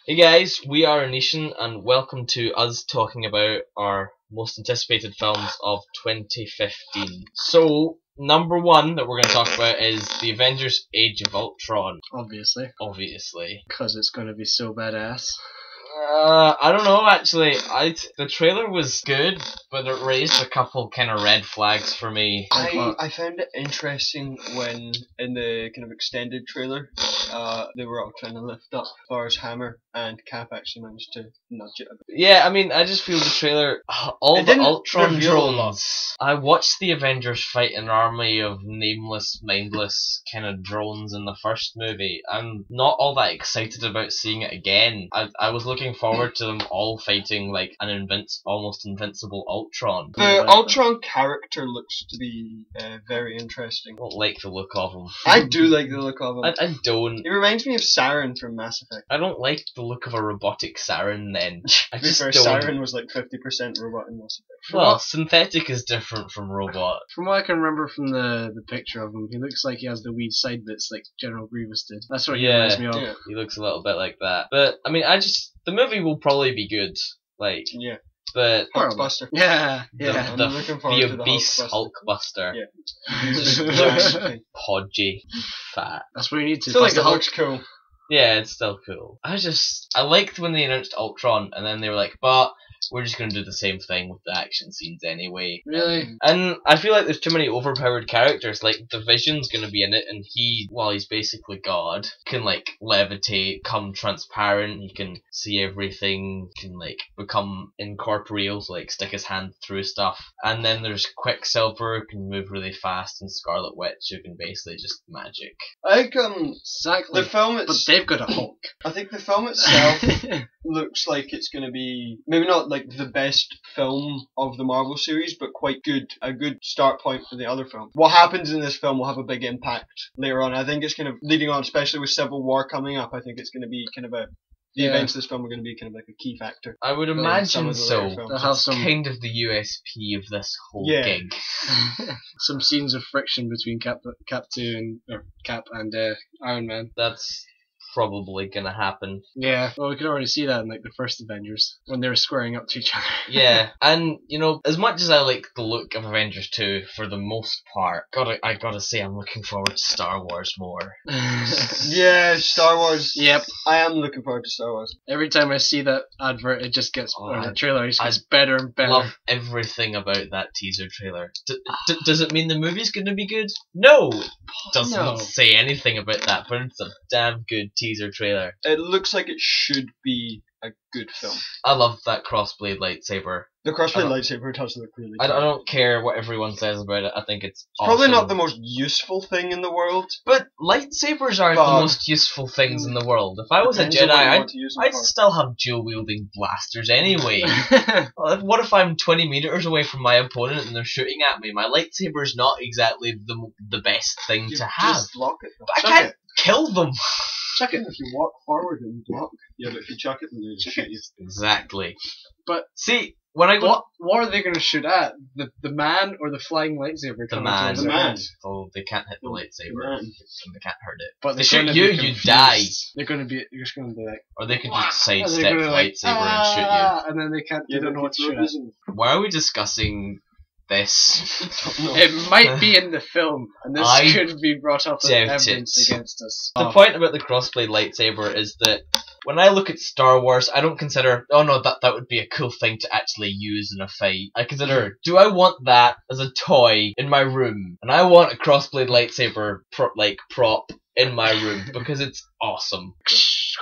Hey guys, we are Eneition, and welcome to us talking about our most anticipated films of 2015. So, number one that we're going to talk about is The Avengers Age of Ultron. Obviously. Obviously. Because it's going to be so badass. I don't know actually. The trailer was good, but it raised a couple kind of red flags for me. I found it interesting when in the kind of extended trailer, they were all trying to lift up Thor's hammer, and Cap actually managed to nudge it a bit. Yeah, I mean, I just feel the trailer, all It the didn't Ultron reveal a lot. drones. I watched the Avengers fight an army of nameless, mindless kind of drones in the first movie. I'm not all that excited about seeing it again. I was looking forward to them all fighting like an almost invincible Ultron. The Ultron character looks to be very interesting. I don't like the look of him. I do like the look of him. I don't. He reminds me of Saren from Mass Effect. I don't like the look of a robotic Saren then. I To be just fair, don't. Saren was like 50% robot in Mass Effect. Well, synthetic is different from robot. From what I can remember from the picture of him, he looks like he has the wee side bits like General Grievous did. That's what he reminds me of. Yeah. He looks a little bit like that. But, I mean, the movie will probably be good. Like, Yeah. but Hulkbuster. Yeah, the, yeah. the, I'm looking forward to the obese Hulkbuster. Hulkbuster. Yeah. He just looks Podgy. Fat. That's what you need to. still like bust the a Hulk's cool. Yeah, it's still cool. I liked when they announced Ultron, and then they were like, but we're just gonna do the same thing with the action scenes anyway. Really? And I feel like there's too many overpowered characters. Like, the Vision's gonna be in it, and while he's basically God, can, like, levitate, come transparent, he can see everything, can, like, become incorporeal, so, like, stick his hand through stuff. And then there's Quicksilver, who can move really fast, and Scarlet Witch, who can basically just magic. I think Exactly. the film But they've got a Hulk. I think the film itself looks like it's going to be maybe not like the best film of the Marvel series, but quite good. A good start point for the other film. What happens in this film will have a big impact later on. I think it's kind of leading on, especially with Civil War coming up. I think it's going to be kind of the events of this film are going to be kind of like a key factor. I would some imagine of the so. later films. They'll have It's some kind of the USP of this whole Yeah. gig. some scenes of friction between Cap 2 and Cap and Iron Man. That's probably gonna happen. Yeah. Well, we could already see that in like the first Avengers when they were squaring up to each other. Yeah, and you know, as much as I like the look of Avengers 2 for the most part, I gotta say I'm looking forward to Star Wars more. Yeah, Star Wars. Yep. I am looking forward to Star Wars. Every time I see that advert, it just gets, or I- the trailer, it just I gets better and better. Love everything about that teaser trailer. Does it mean the movie's gonna be good? No! Doesn't No. say anything about that, but it's a damn good teaser trailer. It looks like it should be a good film. I love that crossblade lightsaber. The crossplay I don't- lightsaber does look really I cool. don't care what everyone says about it, I think it's Probably awesome. not the most useful thing in the world. But lightsabers aren't But- the most useful things in the world. If I was a Depends on Jedi, what you I'd want to use them I'd for. still have dual-wielding blasters anyway. What if I'm 20 meters away from my opponent and they're shooting at me? My lightsaber's not exactly the best thing You to have. just block it. But I Chuck can't it. kill them. Chuck it if you walk forward and block. Yeah, but if you chuck it, then they just shoot you. Exactly. But See, when I go... what are they going to shoot at? The man or the flying lightsaber? The coming man. towards The their man. hands? Oh, they can't hit the lightsaber. man. And they can't hurt it. But They they're shoot gonna you, be you confused. die. They're going to be. You're just going to be like. Or they could "Wah!" just And they're sidestep the gonna like, lightsaber and shoot you. and then they can't. Yeah, they don't know what to shoot at. Why are we discussing this? It might be in the film, and this I could be brought up as doubt evidence it. against us. The point about the crossblade lightsaber is that when I look at Star Wars, I don't consider, oh no, that would be a cool thing to actually use in a fight. I consider, do I want that as a toy in my room? And I want a crossblade lightsaber prop in my room because it's awesome.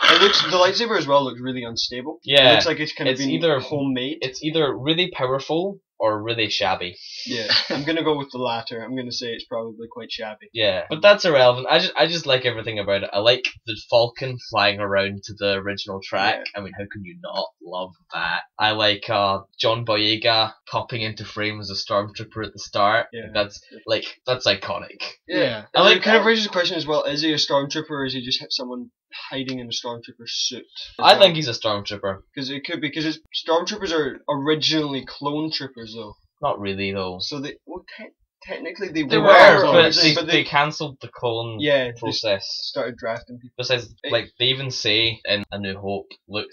The lightsaber as well looks really unstable. Yeah, It looks like it's kind of it's been either- homemade. It's either really powerful or really shabby. Yeah, I'm gonna go with the latter. I'm gonna say it's probably quite shabby. Yeah, but that's irrelevant. I just like everything about it. I like the Falcon flying around to the original track. I mean, how can you not love that? I like John Boyega popping into frame as a stormtrooper at the start. Yeah. That's iconic. Yeah. I like. It kind of raises the question as well: is he a stormtrooper, or is he just someone hiding in a stormtrooper suit? I think he's a stormtrooper. because it could be because stormtroopers are originally clone troopers though. Not really though. So they technically they They were, were, but originally, they cancelled the clone yeah, they process. started drafting people. Besides, like they even say in A New Hope, Luke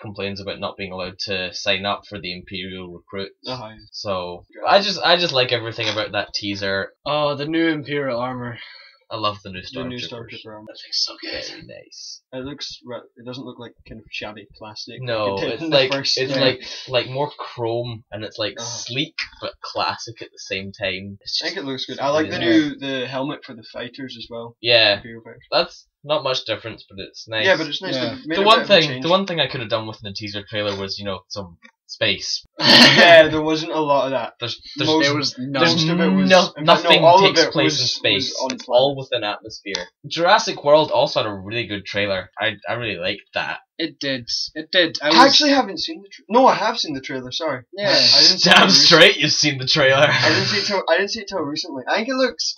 complains about not being allowed to sign up for the Imperial recruits. Uh-huh. So I just like everything about that teaser. Oh, the new Imperial armor. I love the new The new Stormtroopers. Stormtrooper armor. That thing's so good. Very nice. It doesn't look like kind of shabby plastic. No, like it did it's in the like first it's film. like more chrome and it's like Uh-huh. sleek but classic at the same time. It's I think just- it looks good. I like the helmet for the fighters as well. yeah, Imperial fighters. that's not much difference, but it's nice. Yeah, but it's nice. Yeah. They made the a one bit of a thing change. the one thing I could have done with the teaser trailer was some space. Yeah, there wasn't a lot of that. There's Most- There was none. There's Most of it was- no, in fact, no, nothing all of takes it place in was space. on It's planet. all within atmosphere. Jurassic World also had a really good trailer. I really liked that. It did. It did. I actually haven't seen the No, I have seen the trailer, sorry. Yeah. I didn't see Damn it straight, you've seen the trailer. I didn't see it till recently. I think it looks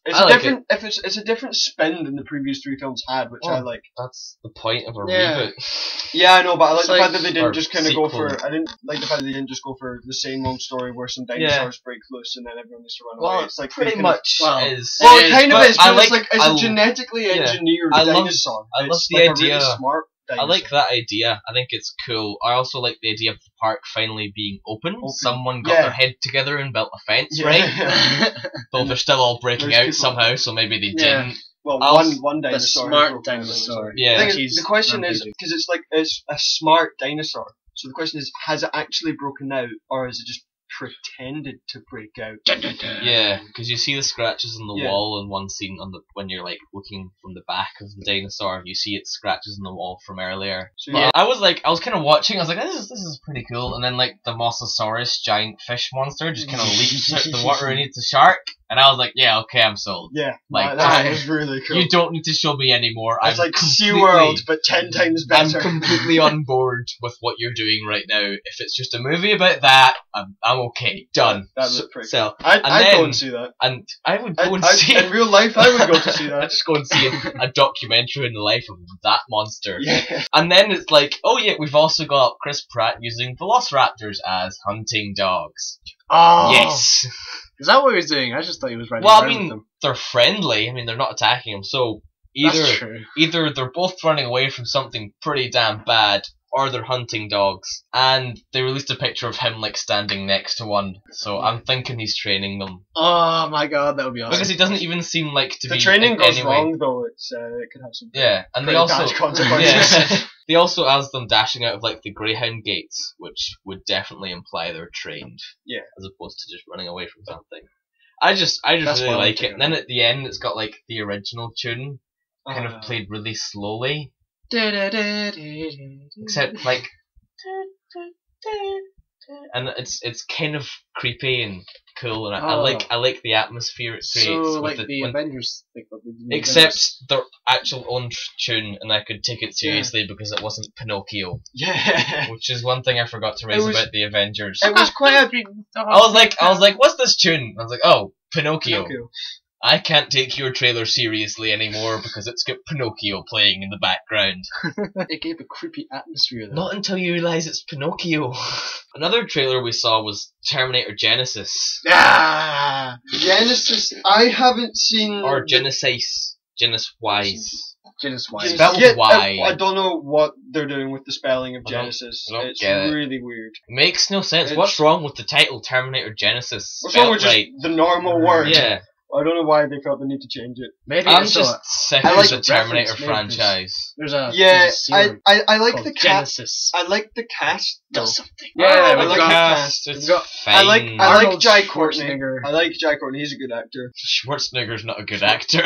it's I a like different it's a different spin than the previous three films had, which I Oh. like. That's the point of a Yeah. reboot. Yeah, I know, but I like It's the like- fact that they or didn't just kind of go sequel. for. I didn't like the fact that they didn't just go for the same old story where some dinosaurs break loose and then everyone needs to run away. Well, It's like pretty they much well, is. Well, It it is, kind of but is, but I it's like- like it's I- a genetically yeah. engineered I love- dinosaur. I love It's the like idea. A really smart dinosaur. I like that idea. I think it's cool. I also like the idea of the park finally being open. Someone got Yeah. their head together and built a fence, Yeah. right? Though they're still all breaking There's out people- somehow, so maybe they Yeah. didn't. Well, I'll- one The dinosaur. smart broke down the dinosaur. Yeah. I think He's the question is rampaging. because it's a smart dinosaur. So the question is, has it actually broken out, or is it just pretended to break out? Dun, dun, dun. Yeah, because you see the scratches on the Yeah. wall in one scene when you're like looking from the back of the dinosaur. You see its scratches on the wall from earlier. So But yeah, I was kind of watching. I was like, this is pretty cool. And then like the Mosasaurus giant fish monster just kind of leaps out the water and eats a shark. And I was like, yeah, okay, I'm sold. yeah, like, that was really cool. You don't need to show me anymore. It's I'm like completely- SeaWorld, but 10 times I'm better. completely on board with what you're doing right now. If it's just a movie about that, I'm okay. Done. That looked pretty So, I'd then- go and see that. and I would go and see In real life, I would go to see I'd that. just go and see a documentary in the life of that monster. Yeah. And then it's like, oh yeah, we've also got Chris Pratt using velociraptors as hunting dogs. Oh, Yes. Is that what he was doing? I just thought he was running Well, I around with mean, them. they're friendly. I mean, they're not attacking him. So That's either true. either they're both running away from something pretty damn bad, or they're hunting dogs. And they released a picture of him like standing next to one. So I'm thinking he's training them Oh my god, that would be awesome. because he doesn't even seem like to The be training in goes any way. wrong though. It could have some. Yeah, and they pretty also bad consequences. yeah, they also has them dashing out of like the Greyhound gates, which would definitely imply they're trained. Yeah. As opposed to just running away from something. I just That's really what I'm like it. thinking. And then at the end, it's got like the original tune, kind of Uh, played really slowly, Except except like, and it's kind of creepy and cool, and I Oh. like the atmosphere it creates. so with like the when- Avengers. except their actual own tune, and I could take it seriously because it wasn't Pinocchio, Yeah. which is one thing I forgot to raise It was- about the Avengers. It was quite a I was like, what's this tune? I was like, oh, Pinocchio. Pinocchio. I can't take your trailer seriously anymore because it's got Pinocchio playing in the background. It gave a creepy atmosphere though. Not until you realise it's Pinocchio. Another trailer we saw was Terminator Genesis. Ah, Genesis. I haven't seen. Or Genesis. Genesis. Genesis Wise. Spelled Yeah, Y. I don't know what they're doing with the spelling of I don't- Genesis. I don't It's get it. really weird. Makes no sense. It's- What's wrong with the title Terminator Genesis? What's wrong Spelled with just right. the normal word? Yeah. I don't know why they felt the need to change it. Maybe I'm it's just sick I of like the the Terminator reference made franchise. there's a Yeah, there's a serum I like called the cast. Genesis. I like the cast. Though. Does something. Yeah, I with like the the cast, cast. it's We've got- fine. I like Arnold Jai Courtney. Schwarzenegger. I like Jai Courtney. He's a good actor. Schwarzenegger's not a good actor.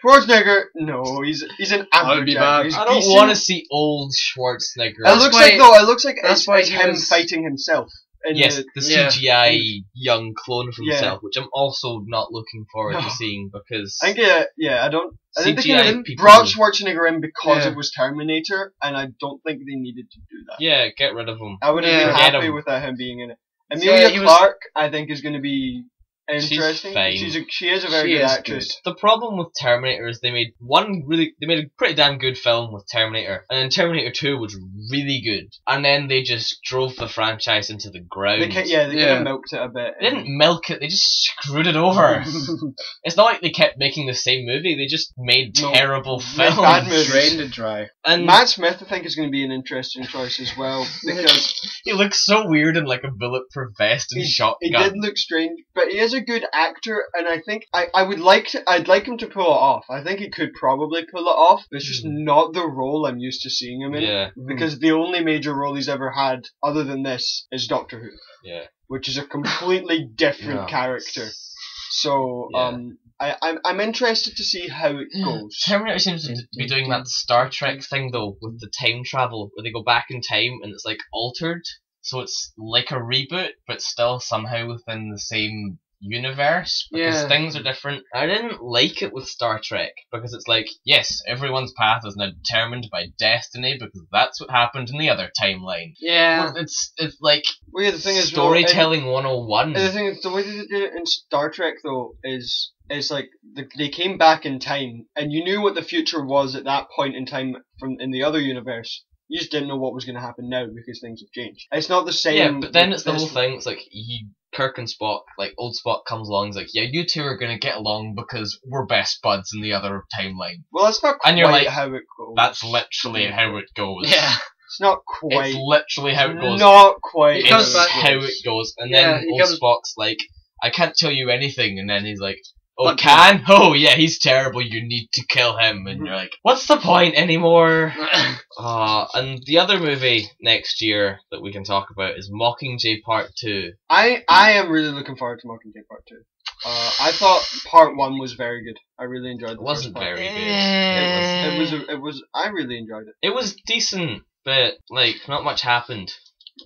Schwarzenegger, no, he's an I would average be actor. back. He's I don't decent. want to see old Schwarzenegger. It looks why- like though. It looks like that's it's why it's he him was- fighting himself. In Yes, the- the Yeah. CGI young clone of Yeah. himself, which I'm also not looking forward No. to seeing because I think I don't. I think they CGI kind of people- brought Schwarzenegger in because Yeah. it was Terminator, and I don't think they needed to do that. yeah, get rid of him. I would have Yeah. been Forget happy him. without him being in it. Yeah, Emilia he was- Clarke, I think, is going to be interesting. fine. She is a very She good is actress. The problem with Terminator is they made a pretty damn good film with Terminator, and then Terminator 2 was really good, and then they just drove the franchise into the ground. They kind of milked it a bit. They didn't milk it, they just screwed it over. It's not like they kept making the same movie, they just made terrible films. Bad movies. Drained it dry. And Matt Smith, I think, is going to be an interesting choice as well, because he looks so weird in like a bulletproof vest and shotgun. he did look strange, but he is a good actor, and I think I'd like him to pull it off. I think he could probably pull it off, but it's just not the role I'm used to seeing him in. Yeah. Because the only major role he's ever had, other than this, is Doctor Who. Yeah. Which is a completely different character. So, I'm interested to see how it goes. Terminator seems to be doing that Star Trek thing though, with the time travel, where they go back in time and it's like altered, so it's like a reboot, but still somehow within the same universe, because things are different. I didn't like it with Star Trek, because it's like, yes, everyone's path is now determined by destiny, because that's what happened in the other timeline. Yeah. But it's like Well, yeah, the thing is, storytelling 101. The thing is, the way they did it in Star Trek, though, is like they came back in time, and you knew what the future was at that point in time from in the other universe. You just didn't know what was going to happen now because things have changed. It's not the same. Yeah, but then it's the whole thing. It's like Kirk and Spock, like old Spock comes along, and is like, yeah, you two are gonna get along because we're best buds in the other timeline. Well, that's not quite And you're like, how it goes. That's literally how it goes. Yeah. It's not quite. It's literally how it goes. Not quite. It's how it goes. And then old Spock's like, I can't tell you anything. And then he's like, oh, can? Oh, yeah, he's terrible. You need to kill him. And you're like, what's the point anymore? And the other movie next year that we can talk about is Mockingjay Part 2. I am really looking forward to Mockingjay Part 2. I thought Part 1 was very good. I really enjoyed it. It wasn't very good. It was. I really enjoyed it. It was decent, but, like, not much happened.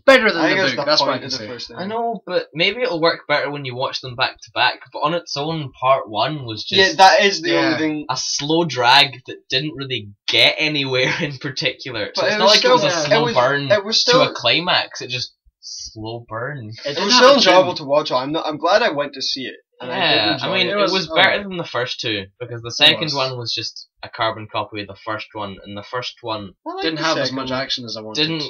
Better than I think the book, that's what I point can of the say. first thing. I know, but maybe it'll work better when you watch them back to back. But on its own, Part 1 was just that is the only thing. a slow drag that didn't really get anywhere in particular. So But it's it not was like still- it was a slow it was- burn it was still- to a climax. It just slow burn. It was still enjoyable to watch. I'm glad I went to see it. And Yeah, I mean, it. it was better than the first two, because the second was. one was just a carbon copy of the first one, and the first one Didn't have as much action as I wanted. didn't,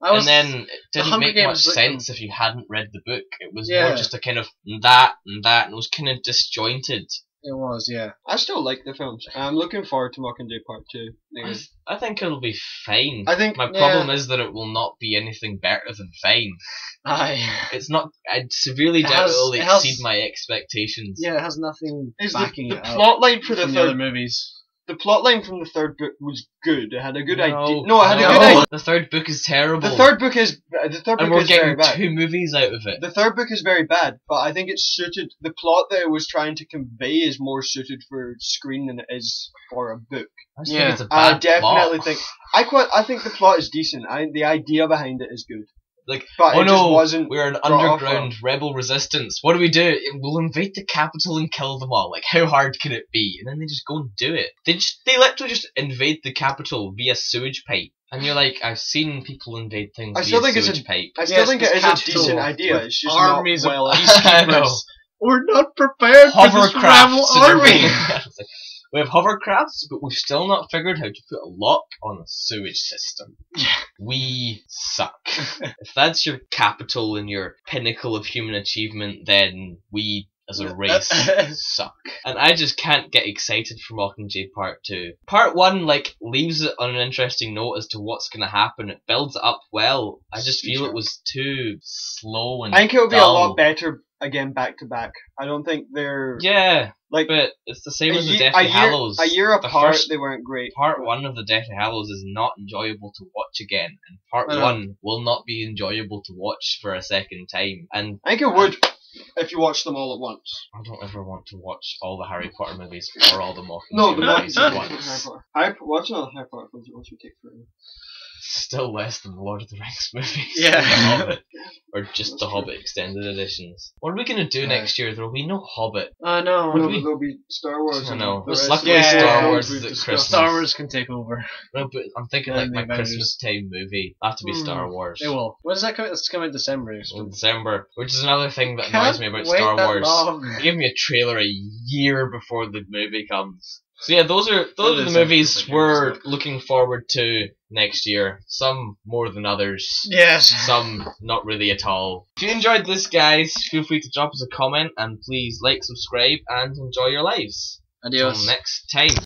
and then it didn't Hunger make much Games, like, sense if you hadn't read the book. It was more just a kind of that, and it was kind of disjointed. It was, yeah. I still like the films. I'm looking forward to Mockingjay Part 2. I think it'll be fine. I think My problem is that it will not be anything better than fine. Aye. It's not. I severely doubt it'll exceed my expectations. Yeah, it has nothing backing the it up plot line for the from the other third movies. The plot line from the third book was good. It had a good idea. No, No, it had a good idea. The third book is terrible. The third book is and very we're getting bad. 2 movies out of it. The third book is very bad, but I think it's suited. The plot that it was trying to convey is more suited for screen than it is for a book. I just think it's a bad I definitely plot. think. I think the plot is decent. The idea behind it is good. Like, But oh it just no, wasn't we're an brought off underground rebel resistance. What do? We'll invade the capital and kill them all. Like, how hard can it be? And then they just go and do it. They literally just invade the capital via sewage pipe. And you're like, I've seen people invade things I still via think it's sewage pipe. I still think it is a capital decent idea. It's just armies not of well. I know. We're not prepared for this rebel Hovercrafts and army. everything. It's like, we have hovercrafts, but we've still not figured how to put a lock on the sewage system. We suck. If that's your capital and your pinnacle of human achievement, then we as a race suck. And I just can't get excited for Mockingjay Part 2. Part 1, like, leaves it on an interesting note as to what's going to happen. It builds it up well. I just feel it was too slow and I think it'll be dull. a lot better again back to back. I don't think they're Yeah, like but it's the same as the a Deathly Hallows. year The apart. first They weren't great. Part 1 of the Deathly Hallows is not enjoyable to watch again, and Part 1 will not be enjoyable to watch for a second time. And I think it would if you watch them all at once. I don't ever want to watch all the Harry Potter movies or all the Mockingjay No, the movies Mockingjay at once. Harry Potter. Watching all the Harry Potter films at once would take forever. Still less than the Lord of the Rings movies. Yeah. The Hobbit. Or just That's the true. Hobbit extended editions. What are we gonna do next year? There will be no Hobbit. I know. Would No, we- but there'll be Star Wars. I and know. the rest Luckily of the Star films Wars we've is at discussed. Christmas. Star Wars can take over. No, but I'm thinking And like my the Avengers. Christmas time movie. That'll have to be Star Wars. It will. When does that come out? It's coming in December. In December, which is another thing that annoys me about Can't wait Star that Wars. long. They give me a trailer a year before the movie comes. So yeah, those are That the is movies actually we're good stuff. looking forward to next year. Some more than others. Yes. Some not really at all. If you enjoyed this, guys, feel free to drop us a comment and please like, subscribe, and enjoy your lives. Adios. Until next time.